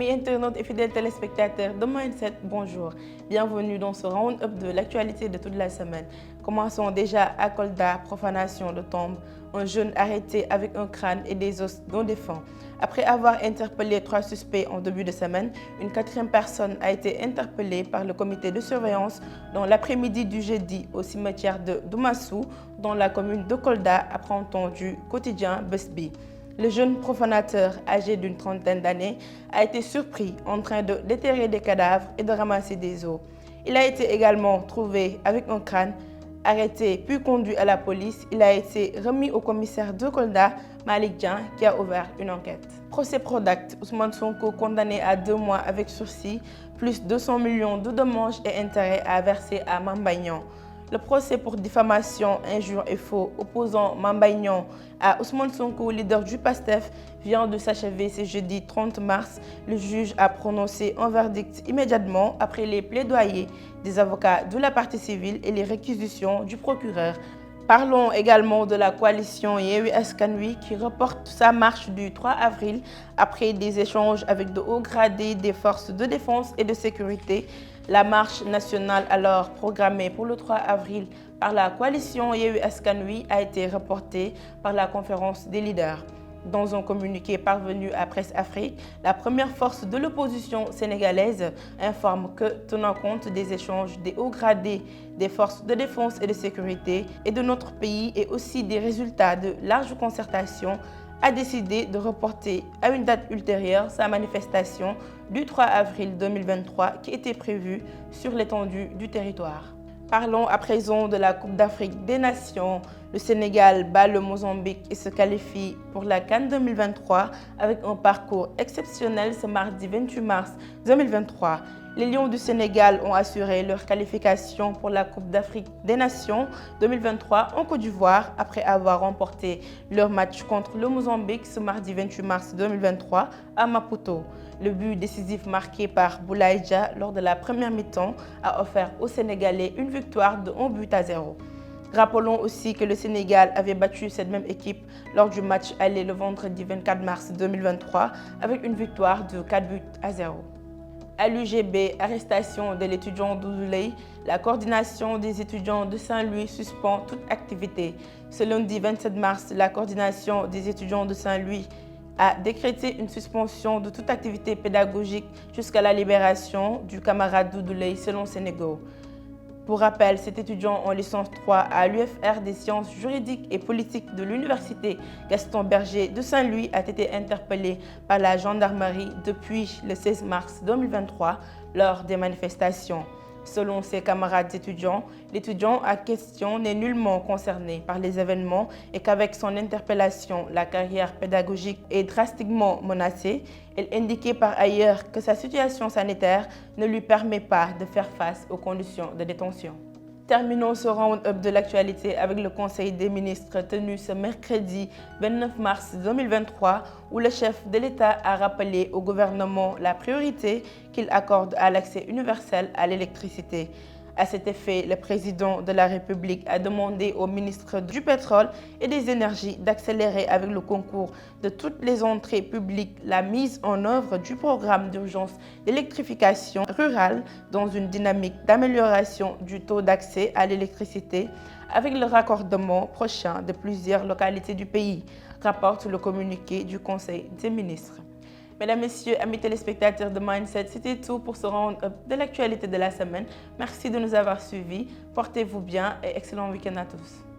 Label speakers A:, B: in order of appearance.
A: Amis internautes et fidèles téléspectateurs de Mindset, bonjour. Bienvenue dans ce round-up de l'actualité de toute la semaine. Commençons déjà à Kolda, profanation de tombe. Un jeune arrêté avec un crâne et des os non défunts. Après avoir interpellé 3 suspects en début de semaine, une 4e personne a été interpellée par le comité de surveillance dans l'après-midi du jeudi au cimetière de Doumassou, dans la commune de Kolda, apprend-on du quotidien Busby. Le jeune profanateur, âgé d'une 30aine d'années, a été surpris en train de déterrer des cadavres et de ramasser des os. Il a été également trouvé avec un crâne. Arrêté puis conduit à la police, il a été remis au commissaire de Kolda, Malik Dian, qui a ouvert une enquête. Procès Prodac, Ousmane Sonko condamné à 2 mois avec sursis, plus 200 millions de dommages et intérêts à verser à Mame Mbaye Niang. Le procès pour diffamation, injure et faux opposant Mame Mbaye Niang à Ousmane Sonko, leader du PASTEF, vient de s'achever ce jeudi 30 mars. Le juge a prononcé un verdict immédiatement après les plaidoyers des avocats de la partie civile et les réquisitions du procureur. Parlons également de la coalition Yewwi Askan Wi qui reporte sa marche du 3 avril après des échanges avec de hauts gradés des forces de défense et de sécurité. La marche nationale alors programmée pour le 3 avril par la coalition Yewwi Askan Wi a été reportée par la conférence des leaders. Dans un communiqué parvenu à Presse Afrique, la première force de l'opposition sénégalaise informe que, tenant compte des échanges des hauts gradés des forces de défense et de sécurité et de notre pays et aussi des résultats de large concertation, a décidé de reporter à une date ultérieure sa manifestation du 3 avril 2023 qui était prévue sur l'étendue du territoire. Parlons à présent de la Coupe d'Afrique des Nations. Le Sénégal bat le Mozambique et se qualifie pour la CAN 2023 avec un parcours exceptionnel ce mardi 28 mars 2023. Les Lions du Sénégal ont assuré leur qualification pour la Coupe d'Afrique des Nations 2023 en Côte d'Ivoire après avoir remporté leur match contre le Mozambique ce mardi 28 mars 2023 à Maputo. Le but décisif marqué par Boulaye Dia lors de la première mi-temps a offert aux Sénégalais une victoire de 1-0. Rappelons aussi que le Sénégal avait battu cette même équipe lors du match aller le vendredi 24 mars 2023 avec une victoire de 4-0. À l'UGB, arrestation de l'étudiant Doudouley, la coordination des étudiants de Saint-Louis suspend toute activité. Ce lundi 27 mars, la coordination des étudiants de Saint-Louis a décrété une suspension de toute activité pédagogique jusqu'à la libération du camarade Doudouley selon Sénégal. Pour rappel, cet étudiant en licence 3 à l'UFR des sciences juridiques et politiques de l'Université Gaston Berger de Saint-Louis a été interpellé par la gendarmerie depuis le 16 mars 2023 lors des manifestations. Selon ses camarades étudiants, l'étudiant en question n'est nullement concerné par les événements et qu'avec son interpellation, la carrière pédagogique est drastiquement menacée. Elle indiquait par ailleurs que sa situation sanitaire ne lui permet pas de faire face aux conditions de détention. Terminons ce round-up de l'actualité avec le Conseil des ministres tenu ce mercredi 29 mars 2023 où le chef de l'État a rappelé au gouvernement la priorité qu'il accorde à l'accès universel à l'électricité. À cet effet, le président de la République a demandé au ministre du Pétrole et des Énergies d'accélérer avec le concours de toutes les entrées publiques la mise en œuvre du programme d'urgence d'électrification rurale dans une dynamique d'amélioration du taux d'accès à l'électricité avec le raccordement prochain de plusieurs localités du pays, rapporte le communiqué du Conseil des ministres. Mesdames, Messieurs, amis téléspectateurs de Mindset, c'était tout pour ce round-up de l'actualité de la semaine. Merci de nous avoir suivis. Portez-vous bien et excellent week-end à tous.